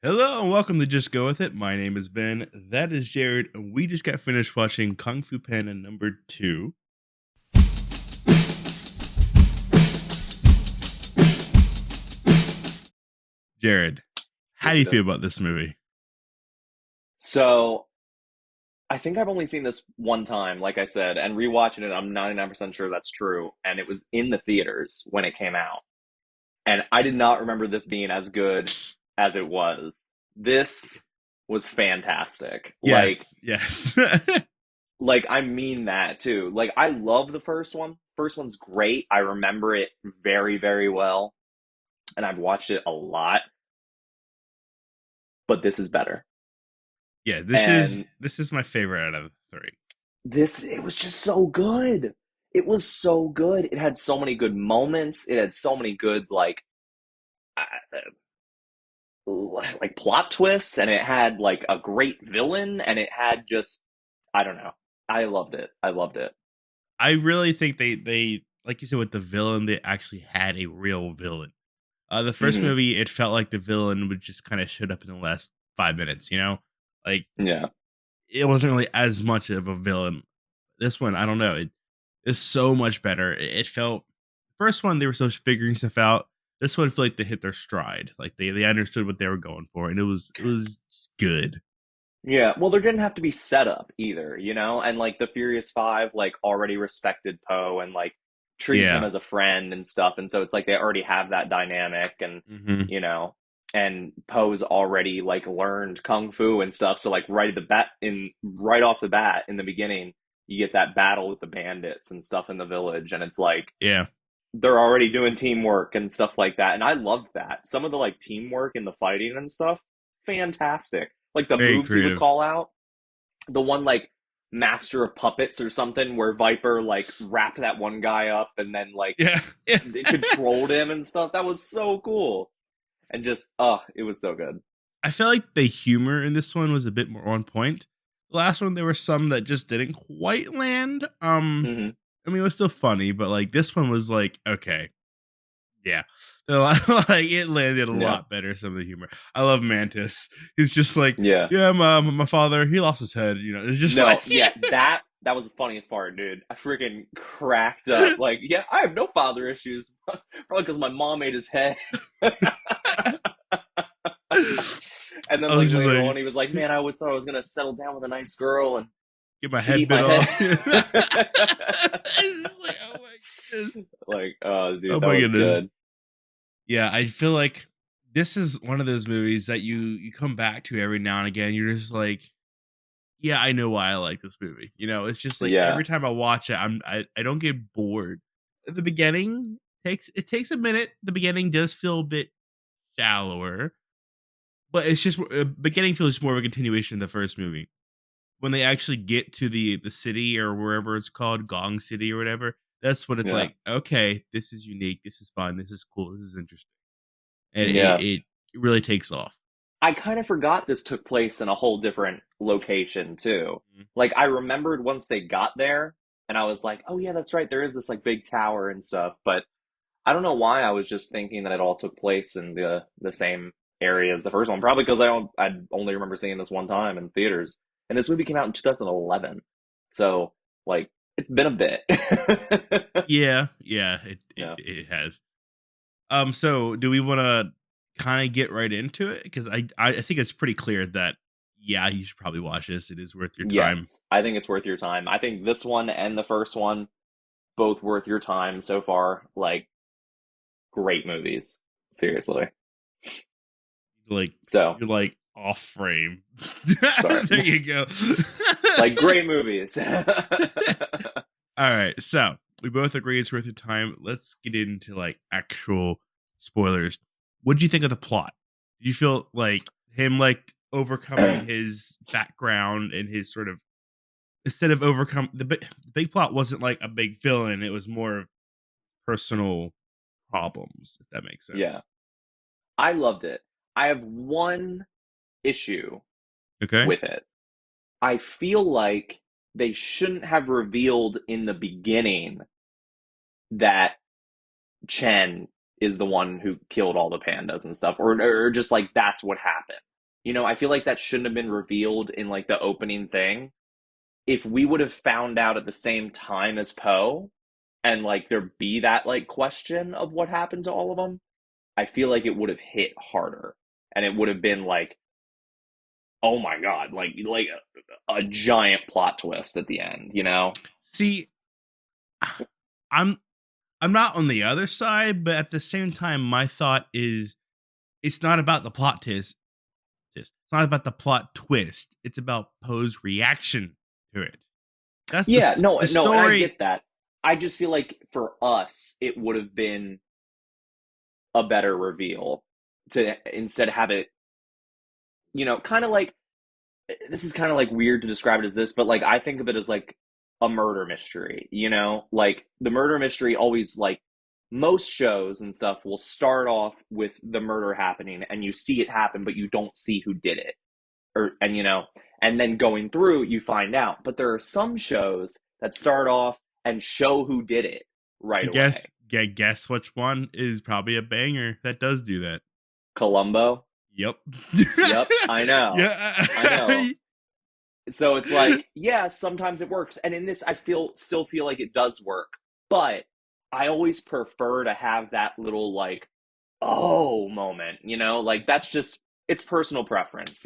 Hello and welcome to Just Go With It. My name is Ben. That is Jared, and we just got finished watching Kung Fu Panda number 2. Jared, how do What's you feel good? about this movie? So I think I've only seen this one time, like I said, and rewatching it, I'm 99% sure that's true. And it was in the theaters when it came out. And I did not remember this being as good as it was. This was fantastic. Yes, yes. Like I mean that too. Like I love the first one. First one's great. I remember it very, very well. And I've watched it a lot, but this is better. Yeah, this is And this is my favorite out of the three. it was just so good. It was so good. It had so many good moments. It had so many good like plot twists, and it had like a great villain, and it had just I don't know. I loved it. I loved it. I really think they like you said with the villain, they actually had a real villain. The first Hmm. movie, it felt like the villain would just kind of showed up in the last 5 minutes. Like Yeah. it wasn't really as much of a villain. This one, I don't know. It is so much better. It felt first one they were still figuring stuff out. This one I feel like they hit their stride. Like they understood what they were going for, and it was just good. Yeah. Well, there didn't have to be setup either, And like the Furious Five, like already respected Poe and like treated him Yeah. as a friend and stuff, and so it's like they already have that dynamic, and Hmm. you know, and Poe's already like learned kung fu and stuff. So like right off the bat in the beginning, you get that battle with the bandits and stuff in the village, and it's like Yeah. they're already doing teamwork and stuff like that. And I loved that. Some of the like teamwork and the fighting and stuff, fantastic. Like the Very moves he would creative. call out. The one like Master of Puppets or something where Viper like wrapped that one guy up and then like Yeah. Yeah. it controlled him and stuff. That was so cool. And just it was so good. I felt like the humor in this one was a bit more on point. The last one, there were some that just didn't quite land. Hmm. I mean, it was still funny, but like this one was like, okay, yeah, like it landed a Yeah. lot better. Some of the humor. I love Mantis. He's just like, Yeah. yeah, my father, he lost his head. It's just No, like, yeah, that was the funniest part, dude. I freaking cracked up. Like, yeah, I have no father issues. Probably because my mom ate his head. And then I like was just later like, on, he was like, "Man, I always thought I was gonna settle down with a nice girl, and get my she'd head eat bit my off. head." It's just like, oh my goodness, Like, oh, dude, oh that my was goodness. good. Yeah, I feel like this is one of those movies that you come back to every now and again. You're just like, yeah, I know why I like this movie. It's just like Yeah, every time I watch it, I don't get bored. The beginning takes a minute. The beginning does feel a bit shallower, but it's just beginning feels more of a continuation of the first movie. When they actually get to the city or wherever it's called, Gong City or whatever, that's when it's yeah, like, okay, this is unique, this is fun, this is cool, this is interesting, and yeah. it really takes off. I kind of forgot this took place in a whole different location too. Mhm. Like, I remembered once they got there, and I was like, "Oh yeah, that's right. There is this like big tower and stuff." But I don't know why I was just thinking that it all took place in the same area as the first one. Probably because I only remember seeing this one time in theaters. And this movie came out in 2011, so like it's been a bit. Yeah, yeah, Yeah. it has. So do we want to kind of get right into it? Because I think it's pretty clear that yeah, you should probably watch this. It is worth your time. Yes, I think it's worth your time. I think this one and the first one both worth your time so far. Like great movies, seriously. Like So you're like off frame. sorry, There you go. like great movies. All right, so we both agree it's worth your time. Let's get into like actual spoilers. What do you think of the plot? Do you feel like him like overcoming his background and his sort of instead of overcome the big plot wasn't like a big villain, it was more of personal problems, if that makes Yeah. sense. I loved it. I have one issue Okay. with it. I feel like they shouldn't have revealed in the beginning that Chen is the one who killed all the pandas and stuff, or just like that's what happened. I feel like that shouldn't have been revealed in like the opening thing. If we would have found out at the same time as Poe, and like there be that like question of what happened to all of them, I feel like it would have hit harder, and it would have been like, oh my god, like a giant plot twist at the end, you know? See, I'm I'm not on the other side, but at the same time, my thought is it's not about the plot twist. It's not about the plot twist. It's about Poe's reaction to it. That's Yeah, no, the no, and I story. get that. I just feel like for us, it would have been a better reveal to instead have it, kind of like this is kind of like weird to describe it as this, but like I think of it as like a murder mystery, Like the murder mystery always like most shows and stuff will start off with the murder happening and you see it happen, but you don't see who did it. And then going through, you find out. But there are some shows that start off and show who did it right away. Guess which one is probably a banger that does do that. Columbo. Yep. Yep, I know. I Yeah. know. So it's like, yeah, sometimes it works. And in this, I still feel like it does work. But I always prefer to have that little like, oh moment, Like that's just it's personal preference,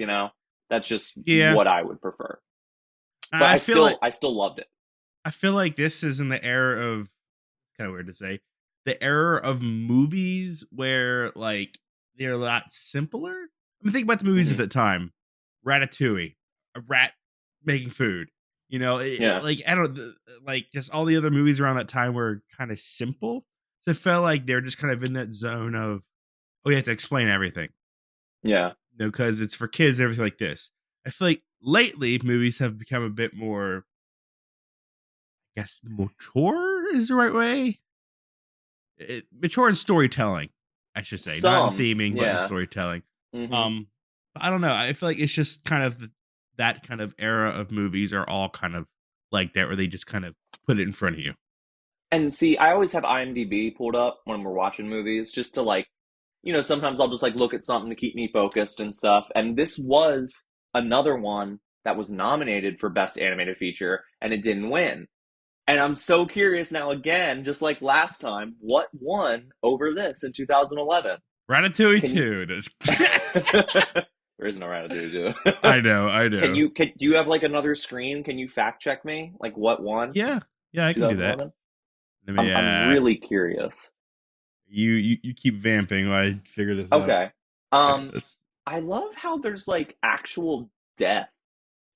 That's just Yeah. what I would prefer. But I feel like I still loved it. this is in the era of kind of weird to say, the era of movies where like they're a lot simpler. I mean, think about the movies at Hmm. the time. Ratatouille, a rat making food. Yeah. Like I don't like just all the other movies around that time were kind of simple. So it felt like they're just kind of in that zone of, oh, you have to explain everything, Yeah. because it's for kids and everything like this. I feel like lately movies have become a bit more, I guess, mature is the right way. Mature in storytelling, I should say, not in Some. theming, but in Yeah. storytelling. Hmm. Um, I don't know. I feel like it's just kind of that kind of era of movies are all kind of like that, where they just kind of put it in front of you. And see, I always have IMDb pulled up when we're watching movies just to like, sometimes I'll just like look at something to keep me focused and stuff. And this was another one that was nominated for Best Animated Feature and it didn't win. And I'm so curious now again, just like last time, what won over this in 2011? Ratatouille Can you? 2. There is no Ratatouille I too. know, I Can know. you? Do you have like another screen? Can you fact check me? Like what won Yeah, yeah, I can do that. 2011? Let me. I'm really curious. You keep vamping while I figure this out. Okay. Okay, Um, that's I love how there's like actual death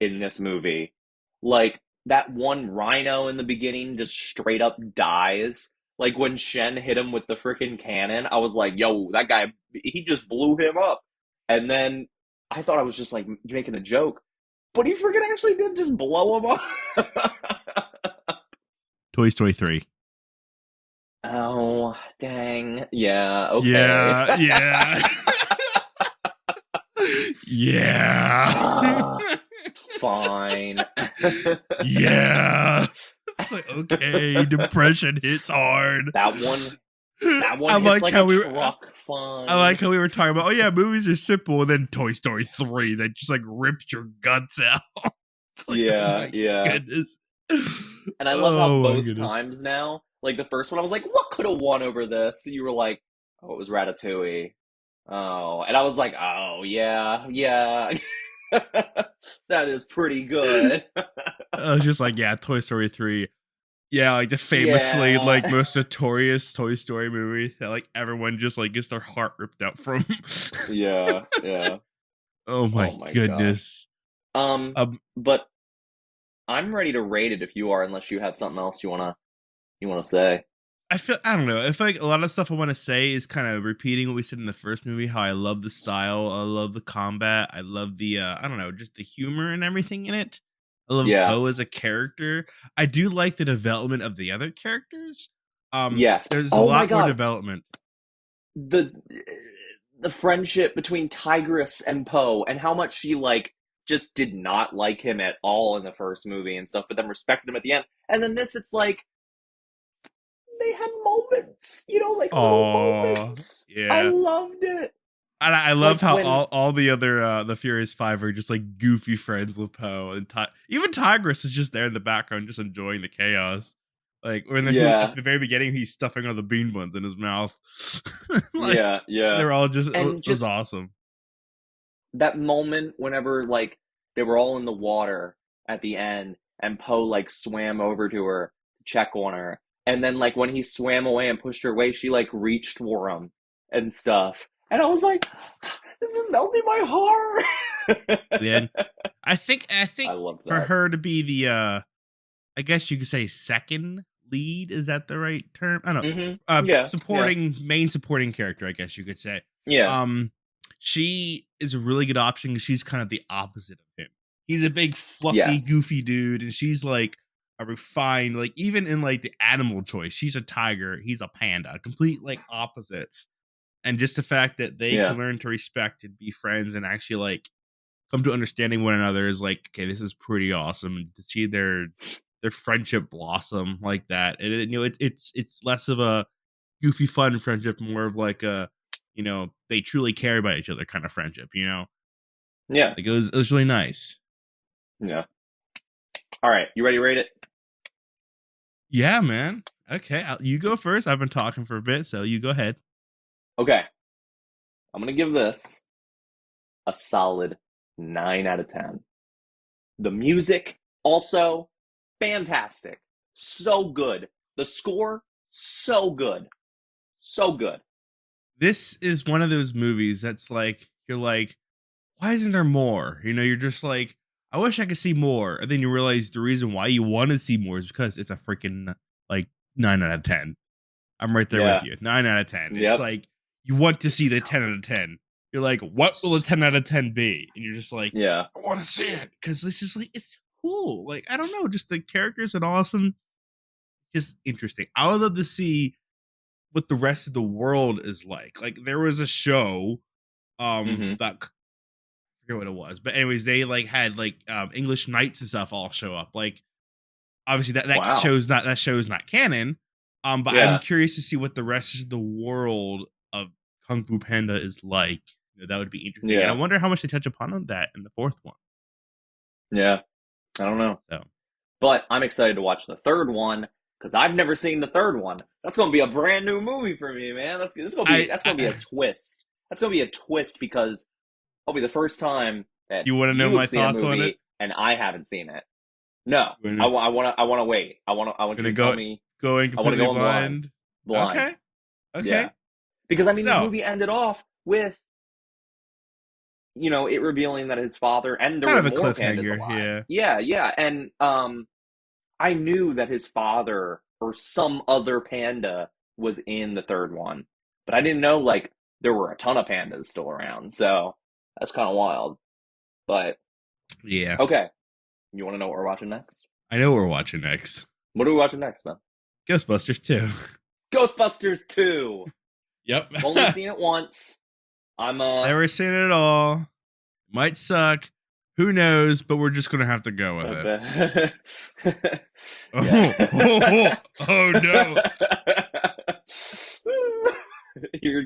in this movie. Like that one rhino in the beginning just straight up dies. Like when Shen hit him with the freaking cannon, I was like, yo, that guy, he just blew him up. And then I thought I was just like making a joke, but he freaking actually did just blow him up. Toy Story 3. Oh, dang. Yeah, okay. Yeah, yeah. Yeah. Ah, fine. Yeah. It's like, okay, depression hits hard. That one That one I hits like like how a we were truck. I Fine. like how we were talking about, oh yeah, movies are simple, and then Toy Story 3 that just like ripped your guts out. It's like, oh Yeah, my yeah. goodness. And I love how Oh my both goodness. times now, like the first one, I was like, what could have won over this? And you were like, oh, it was Ratatouille. Oh, and I was like, oh, yeah, yeah. That is pretty good. I was just like, yeah, Toy Story 3. Yeah, like the famously like Yeah. most notorious Toy Story movie that like everyone just like gets their heart ripped out from. Yeah, yeah. Oh my Oh my gosh. goodness. Um, Um, but I'm ready to rate it if you are, unless you have something else you wanna say. I don't know. I feel like a lot of stuff I want to say is kind of repeating what we said in the first movie. How I love the style, I love the combat, I love the I don't know, just the humor and everything in it. I love Yeah. Poe as a character. I do like the development of the other characters. Yes. There's a Oh my lot more God. development. the the friendship between Tigress and Poe and how much she like just did not like him at all in the first movie and stuff, but then respected him at the end. And then this, it's like they had moments, like little Oh moments. I yeah. loved it. And I love Like how when, all the other the Furious Five are just like goofy friends with Poe, and even Tigress is just there in the background, just enjoying the chaos. Like when at yeah, the very beginning, he's stuffing all the bean buns in his mouth. Like yeah, yeah. they're all just it And was just awesome. that moment whenever like they were all in the water at the end and Poe like swam over to her to check on her. And then like when he swam away and pushed her away, she like reached for him and stuff. And I was like, this is melting my heart. Then I I think loved for that. her to be the I guess you could say second lead, is that the right term? I don't know. Yeah, yeah, Supporting main supporting character, I guess you could say. yeah. Um she is a really good option 'cause she's kind of the opposite of him. He's a big fluffy Yes. goofy dude and she's like a refined, like even in like the animal choice, she's a tiger, he's a panda, complete like opposites. And just the fact that they Yeah. can learn to respect and be friends and actually like come to understanding one another is like, okay, this is pretty awesome. And to see their friendship blossom like that, and you know, it's less of a goofy fun friendship, more of like a, you know, they truly care about each other kind of friendship. You know, Yeah. like it was really nice. Yeah. All right. You ready to rate it? Yeah, man. Okay, you go first. I've been talking for a bit, so you go ahead. Okay. I'm going to give this a solid 9 out of 10. The music, also fantastic. So good. The score, so good. So good. This is one of those movies that's like you're like, why isn't there more? You know, you're just like, I wish I could see more. And then you realize the reason why you want to see more is because it's a freaking like 9 out of 10. I'm right there with Yeah. you. 9 out of 10. It's Yep. like you want to see the So, 10 out of 10. You're like, what will a 10 out of 10 be? And you're just like, yeah. I want to see it because this is like it's cool. Like I don't know, just the characters and awesome, just interesting. I would love to see what the rest of the world is like. Like there was a show Hmm. about, I forget what it was, but anyways, they like had like English knights and stuff all show up. Like obviously Wow. that show's not canon. But I'm Yeah. curious to see what the rest of the world of Kung Fu Panda is like. You know, that would be interesting, and I Yeah. wonder how much they touch upon that in the fourth one. Yeah. I don't know. So But I'm excited to watch the third one because I've never seen the third one. That's going to be a brand new movie for me, man. That's going to be a I twist. That's going to be a twist because it'll be the first time that you want to know you have my seen a thoughts on it? movie and I haven't seen it. No, You wanna, I want to wait. I want you gonna to tell go me. go in I want to completely go in blind, blind? blind. Okay, okay. Yeah, because I mean, this So movie ended off with it revealing that his father and there kind were of a more pandas cliffhanger, alive. yeah. Yeah, yeah, and I knew that his father or some other panda was in the third one, but I didn't know like there were a ton of pandas still around. So that's kind of wild. But Yeah. okay, you want to know what we're watching next? I know what we're watching next. What are we watching next, man? Ghostbusters 2. Ghostbusters 2. Yep. Only seen it once. I'm Never seen it at all. Might suck. Who knows? But we're just gonna have to go with I it. bet. Oh, Yeah. oh no. You're